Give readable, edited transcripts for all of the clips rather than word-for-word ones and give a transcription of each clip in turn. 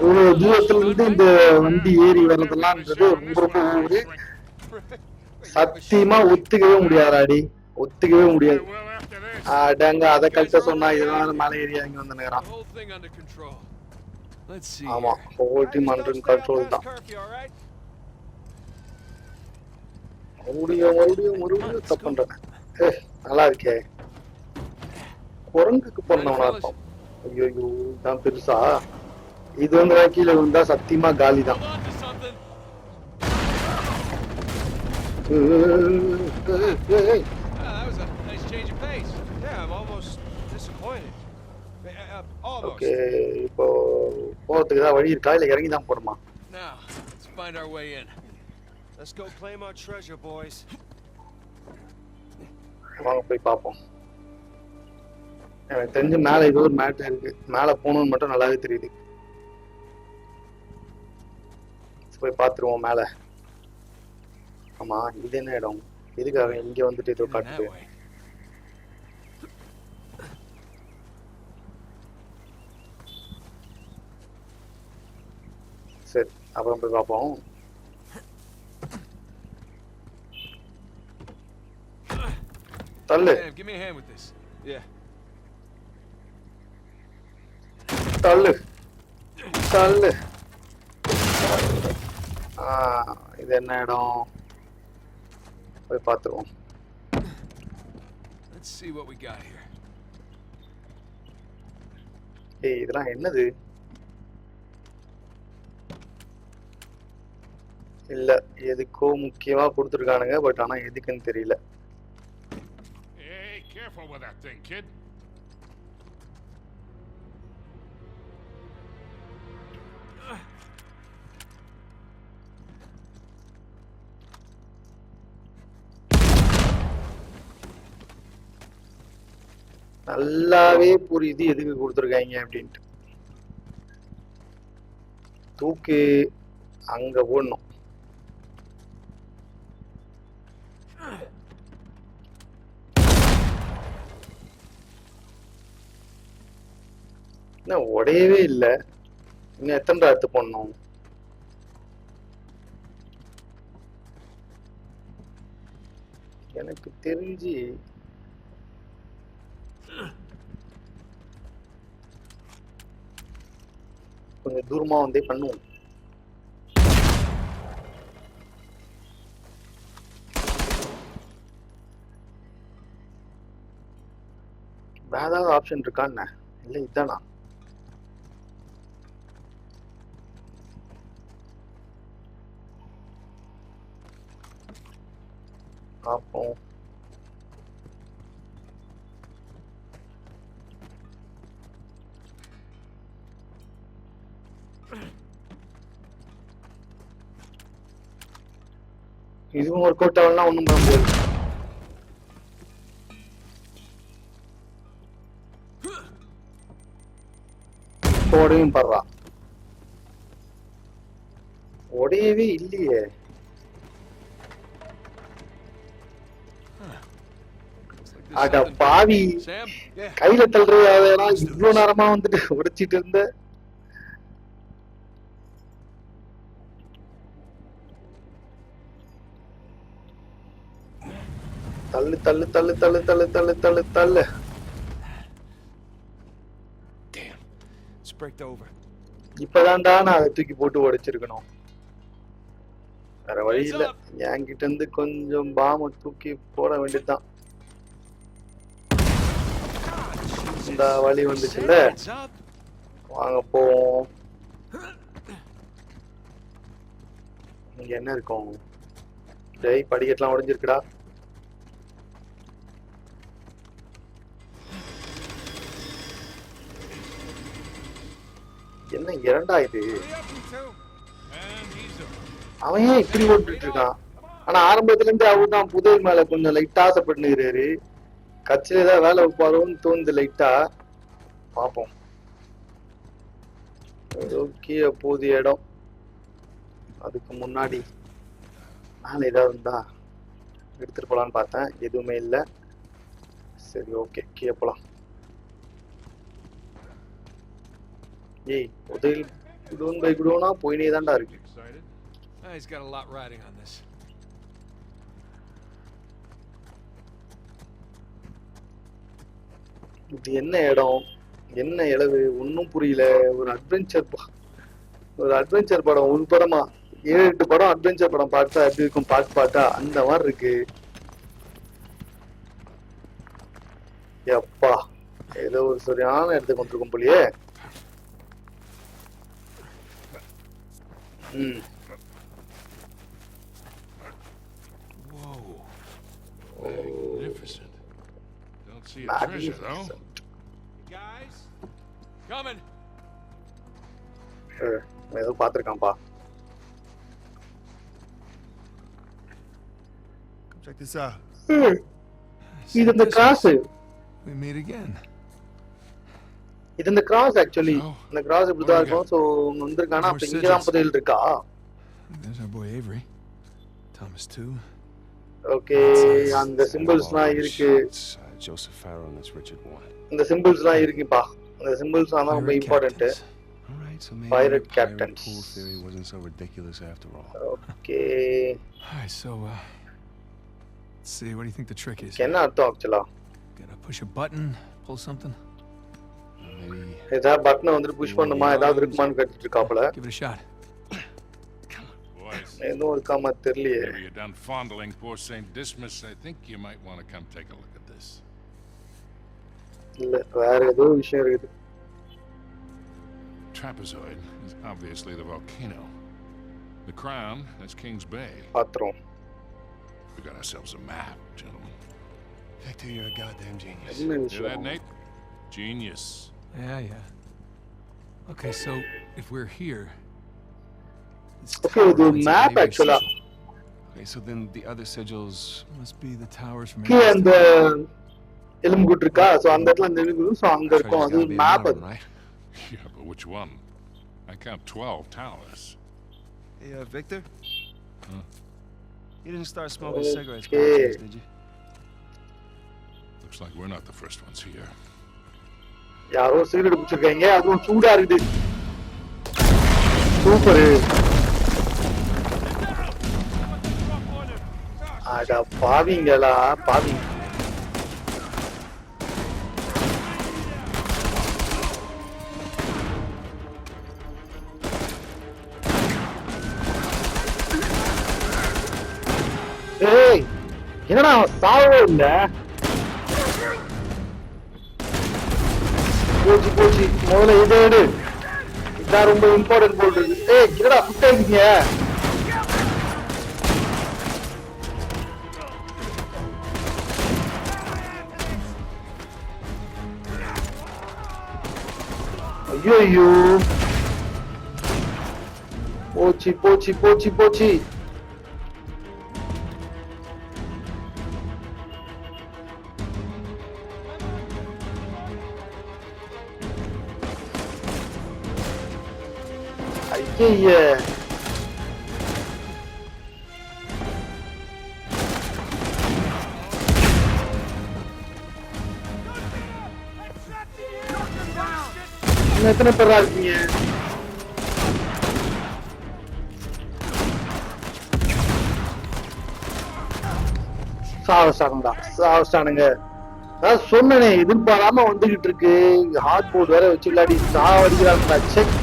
இவ்வளவு தூரத்துல இருந்து இந்த வண்டி ஏறி வர்றதெல்லாம்ன்றது ரொம்ப ரொம்ப ஒரு சத்தியமா ஒத்துக்கவே முடியாதாடி, ஒத்துக்கவே முடியாது. அடங்க அதை கழட்ட சொன்னா இதனால மேல ஏறி இறங்கி வந்துனுறான். ஆமா, ஹோல் டீம் அண்டர் கண்ட்ரோல் தான். மறுபடியும் தப்பு பண்றேன். நல்லா இருக்கே, குரங்குக்கு பொண்ணவனா இருப்பான். ஐயோ தான் பெருசா இது வந்து கீழே விழுந்தா சத்தியமா காலி தான். ஓகே, இப்போ போறதுக்கு தான் வழி இருக்கா இல்ல இறங்கி தான் போறோமா? வாங்க போய் பாப்போம். எனக்கு தெரிஞ்சு மேல ஏதோ ஒரு மேட்டர் இருக்கு, மேல போகணும்னு மட்டும் நல்லாவே தெரியுது. போய் பாத்துருவோம் மேல. ஆமா, இது என்ன இடம்? எதுக்காக இங்க வந்துட்டு ஏதோ காட்டுது? சரி, அப்புறம் போய் பார்ப்போம். தள்ளு தள்ளு தள்ளு. இது என்ன இடம்? போய் பார்த்துருவோம். ஏய், இதெல்லாம் என்னது? இல்ல, எதுக்கோ முக்கியமா கொடுத்துருக்கானுங்க, பட் ஆனா எதுக்குன்னு தெரியல. நல்லாவே புரியுது எதுக்கு கொடுத்துருக்காங்க அப்படின்ட்டு. தூக்கு அங்க போடணும். என்ன உடையவே இல்லை, இன்னும் எத்தனை எடுத்து போடணும்? எனக்கு தெரிஞ்சு கொஞ்சம் தூரமா வந்தே பண்ணுவோம். வேற ஏதாவது ஆப்ஷன் இருக்கான்னு? இல்ல இதுதானா? பார்ப்போம். இதுவும் ஒர்க் அவுட் ஆகலாம், ஒன்றும் பண்ண முடியாது. உடையும் படுறா, உடையவே இல்லையே. அட பாவி, கையில தள்ளுறதா இவ்வளவு நேரமா வந்துட்டு உடைச்சிட்டு இருந்த. தள்ளு தள்ளு தள்ளு தள்ளு தள்ளு தள்ளு தள்ளு தள்ளு. இப்பதான்டா நான் அதை தூக்கி போட்டு உடைச்சிருக்கணும். வேற வழி இல்ல, என்கிட்ட இருந்து கொஞ்சம் பாம தூக்கி போட வேண்டியதுதான். இந்த வழி வந்துச்சுல்ல, வாங்க போவோம். இங்க என்ன இருக்கும்? டேய், படிக்கட்டுலாம் உடைஞ்சிருக்குடா. என்ன இரண்டா இது? அவன் ஏன் இப்படி ஓட்டுட்டு இருக்கான்? ஆனா ஆரம்பத்துல இருந்து அவர் தான் புதை மேல கொஞ்சம் லைட்டா ஆசைப்பட்டுருக்காரு. கட்சியில ஏதாவது வேலை வைப்பாரோன்னு தோணுது லைட்டா. பாப்போம். கீழே போது இடம். அதுக்கு முன்னாடி மேல ஏதாவது இருந்தா எடுத்துட்டு போலான்னு பார்த்தேன், எதுவுமே இல்லை. சரி, ஓகே, கீழே போலாம். ஏய், உதவி குடோன் பை குடோனா போயினே தான்டா இருக்கு. Excited? He's got a lot riding on this. இது என்ன இடம், என்ன இளவு, ஒன்னும் புரியல. ஒரு அட்வென்ச்சர் படம், ஒரு படமா 7-8 படம் அட்வென்ச்சர் படம் பார்த்தா எப்படி இருக்கும், பாட்டா அந்த மாதிரி இருக்கு. எப்பா ஏதோ ஒரு சரியான இடத்துக்கு வந்திருக்கும் போலியே. Whoa. Magnificent. Don't see a treasure though. Guys, coming. ஏதோ பாத்திருக்கான்பா. Come check this out. இது இந்த கிராஸ். We meet again. இது இந்த கிராஸ் ஆக்சுவலி. இந்த கிராஸ் இப்படி தான் இருக்கும். சோ வந்திருக்கானா அப்ப இங்க தான் புதையல் இருக்கா? There's our boy Avery. Thomas too. Okay, அந்த சிம்பிள்ஸ்லாம் இருக்கு. Joseph Farrow and that's Richard Warren. இந்த சிம்பிள்ஸ்லாம் இருக்குப்பா. அந்த சிம்பிள்ஸ் தான் ரொம்ப important. All right, so maybe Pirate the captains. pool theory wasn't so ridiculous after all. Okay. All right, so let's see. What do you think the trick is? என்ன அர்த்தம் ஆக்சுவலா? Gotta push a button, pull something. Maybe ஏதா பட்டனை வந்து push பண்ணுமா, ஏதாவது இருக்குமான்னு கேட்டுட்டு இருக்காப்ல. Give it a shot. Boys, எதுவும் இருக்காம தெரியலையே. maybe you're done fondling poor Saint Dismas. I think you might want to come take a look at this. இல்ல வேற ஏதோ விஷயம் இருக்குது. Trapezoid is obviously the volcano. The crown, that's Kings Bay. பாத்துறோம். We got ourselves a map, gentlemen. Victor, you're a goddamn genius. என்ன Hear that, விஷயம்? Nate? Genius. Yeah. Okay, so if we're here, this Okay, tower the points at map Avery's actually. sigil. Okay, so then the other sigils. Must be the towers from கீழ Avery's அந்த எலும்புக்கூட்டு இருக்கா? So அந்த இடத்துல அந்த எலும்புக்கூட்டு, so அங்க இருக்கும். Treasure's அது gotta be map another அது. one, right? Yeah, but which one? I count 12 towers. Hey, Victor. Huh? You didn't start smoking cigarettes, Okay. podcast, did you? Looks like we're not the first ones here. யாரோ cigarette குடிச்சிருக்காங்க, அதுவும் சூடா இருக்குது. Super. அட பாவிங்களா, பாவிங்க. ஏய் என்னடா சாவவே இல்ல. போச்சு முதல்ல இதை எடு. இதான் ரொம்ப இம்பார்ட்டன்ட் போல் இருக்கு. ஏய் என்னடா சுட்டாங்க. ஐயோ போச்சு. ஐயே எத்தனை பேரா இருக்கீங்க? சாவஸ்டானுங்க. அதான் சொன்னனே, எதிர்பாராம வந்துகிட்டு இருக்கு. ஹார்ட் போர்ட் வேற வச்சு விளையாடி சாவடிக்கிறாங்க. செக்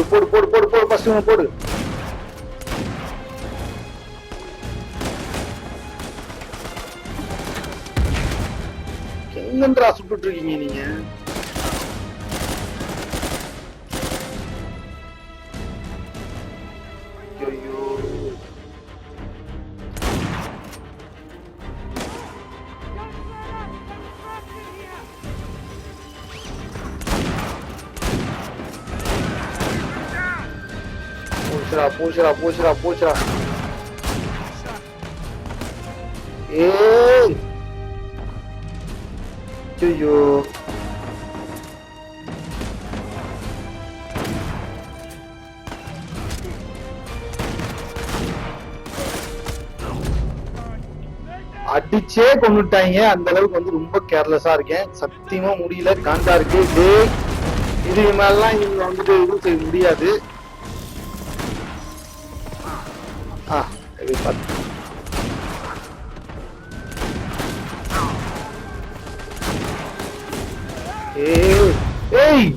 போடு ஃபர்ஸ்ட் ஒன்னு போடு. எங்கன்றா சுட்டுட்டு இருக்கீங்க நீங்க? ஐயோ போச்சுடா. ஏய் ஐயோ அடிச்சே கொண்டுட்டாங்க. அந்த அளவுக்கு வந்து ரொம்ப கேர்லெஸ்ஸா இருக்கேன். சத்தியமா முடியல, காண்டா இருக்கு. டேய், இதுக்கு மேலாம் இவங்க வந்துட்டு எதுவும் செய்ய முடியாது. இது பார்த்து ஏய்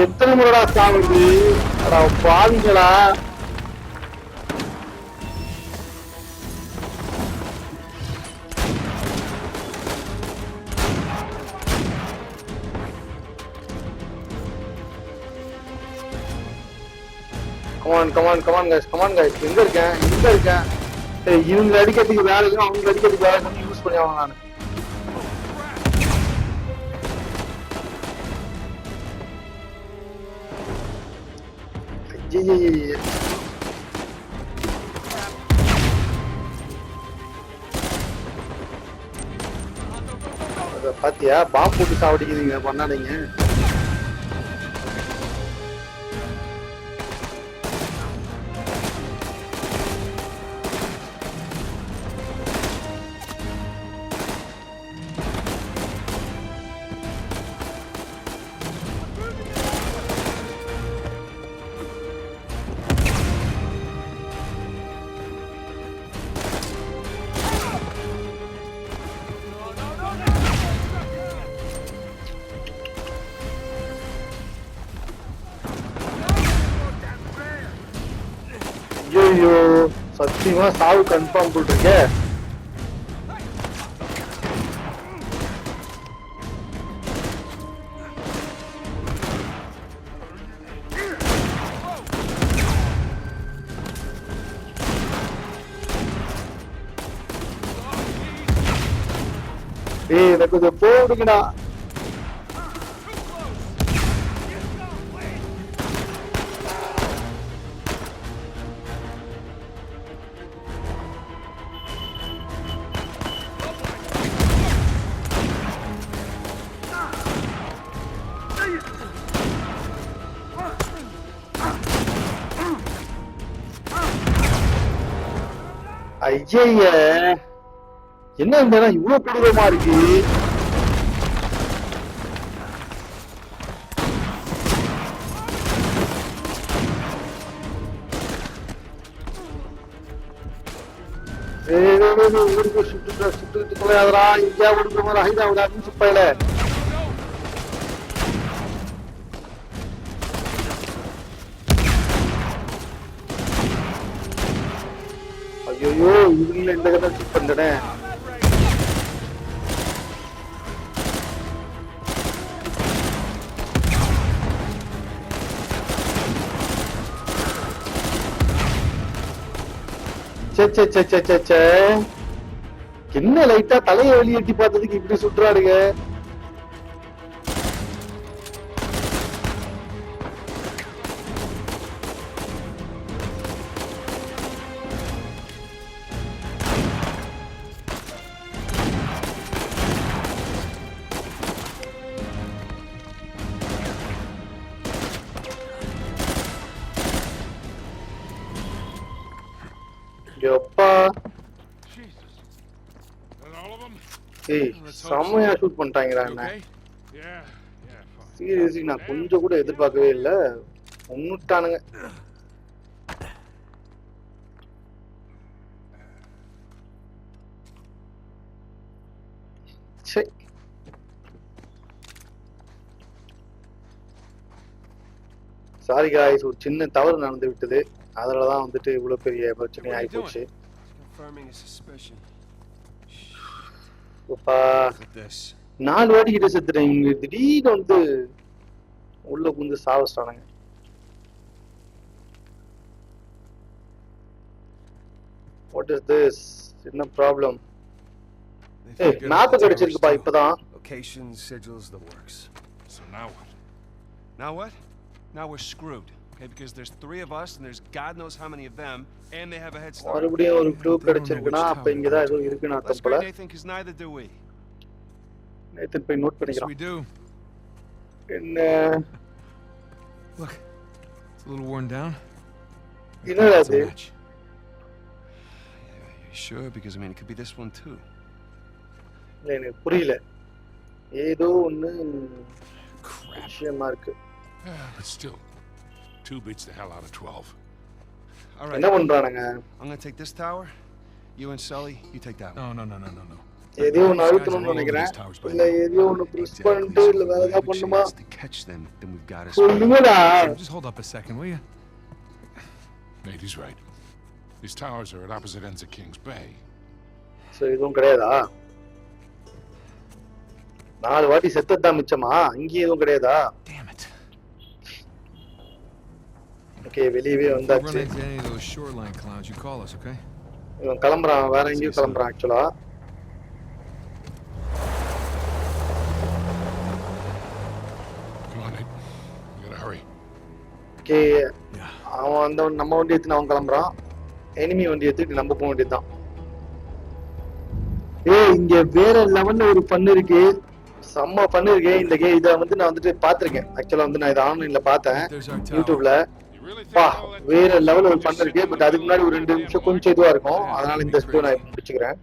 எத்தனை முறைடா சாவுது? அடா பாவிங்களா. Come on guys. எங்க இருக்கேன்? இவங்க அடிக்கிறதுக்கு வேலை இல்லை, அவங்க அடிக்கிறதுக்கு வேலை கொஞ்சம் யூஸ் பண்ணி ஆகணும் நான். பாத்தியா, பாம்பு போட்டு சாவடிக்கிறீங்க, பண்ணாதீங்க. ஐயோ, சத்தியமா சாவு கன்ஃபார்ம் போட்டிருக்க. எனக்கு கொஞ்சம் போடுங்கடா. ஐய, என்ன இந்த இடம் இவ்வளவு கொடூரமா இருக்கு? சுட்டு தொலையாதரா, இந்தியா ஒடுக்க மாதிரி ஹைதராபாத் அப்படின்னு சுப்பையில. ஐயோ, இவங்கள இந்த கதை சூட் பண்றேன். என்ன லைட்டா தலையை வெளியேட்டி பார்த்ததுக்கு இப்படி சுற்றுறாருங்க. எப்பா, செம்மையா ஷூட் பண்ணிட்டாங்கடா. என்ன சீரியஸ்லி நான் கொஞ்சம் கூட எதிர்பார்க்கவே இல்லை. ஒன்னுட்டானுங்க. சாரி காய்ஸ், ஒரு சின்ன தவறு நடந்து விட்டது. அதனாலதான் வந்துட்டு இவ்வளவு பெரிய பிரச்சனை ஆகி போச்சு. நாலு வாட்டி கிட்ட செத்துட்டேன். திடீர்னு வந்து உள்ள புந்து சாவச்சிட்டானுங்க. What is this? என்ன ப்ராப்ளம்? மேப் கிடைச்சிருக்குப்பா இப்பதான். Locations, sigils, the works. So now what? Now what? Now we're screwed. Okay, because there's 3 of us and there's God knows how many of them, and they have a head start. மறுபடியும் ஒரு clue கிடைச்சிருக்குனா அப்ப இங்க தான் ஏதோ இருக்குன்னு அர்த்தம் போல. Nathan, because neither do we. Nathan போய் நோட் பண்ணிக்கலாம். Yes, we do. என்ன? Look, it's a little worn down. என்னடா இது? Sure, because I mean, it could be this one too. இல்ல எனக்கு புரியல ஏதோ ஒண்ணு Crap. விஷயமா இருக்கு But still, 2 beats the hell out of 12. All right, என்ன பண்றானுங்க I'm gonna take this tower. You and Sully, you take that one. No. எதையோ ஒண்ணு அழுத்தணும்னு நினைக்கிறேன் இல்ல எதையோ ஒண்ணு ப்ரெஸ் பண்ணிட்டு இல்ல வேற ஏதாவது பண்ணுமா To catch them, then we've got us. சொல்லுங்கடா Just hold up a second, will you? Nate, he's right. These towers are at opposite ends of Kings Bay. So இதுவும் கிடையாதா 4 வாட்டி செத்ததான் மிச்சமா இங்க எதுவும் கிடையாதா Damn it. ஓகே வெளியவே If we run வந்தாச்சு into any of those shoreline clouds, you call us, okay? இவன் கிளம்புறான் வேற எங்கேயும் கிளம்புறான் ஆக்சுவலா Come on, Nate. We gotta hurry. Okay அவன் அந்த நம்ம வண்டி எடுத்து அவன் கிளம்புறான் எனிமி வண்டி எடுத்துட்டு நம்ம போக வேண்டியதுதான் ஏய் இங்க வேற லெவல்ல ஒரு ஃபன் இருக்கு செம்ம ஃபன் இருக்கு இந்த இதை வந்து நான் வந்துட்டு பாத்திருக்கேன் ஆக்சுவலா வந்து நான் இதை ஆன்லைன்ல பார்த்தேன் There's our tower. யூடியூப்ல You really think பா all that வேற லெவல் ஒரு ஃபன் இருக்கு பட் அதுக்கு முன்னாடி ஒரு 2 நிமிஷம் கொஞ்சம் இதுவா இருக்கும் அதனால இந்த ஸ்டோரி நான் முடிச்சுக்கிறேன்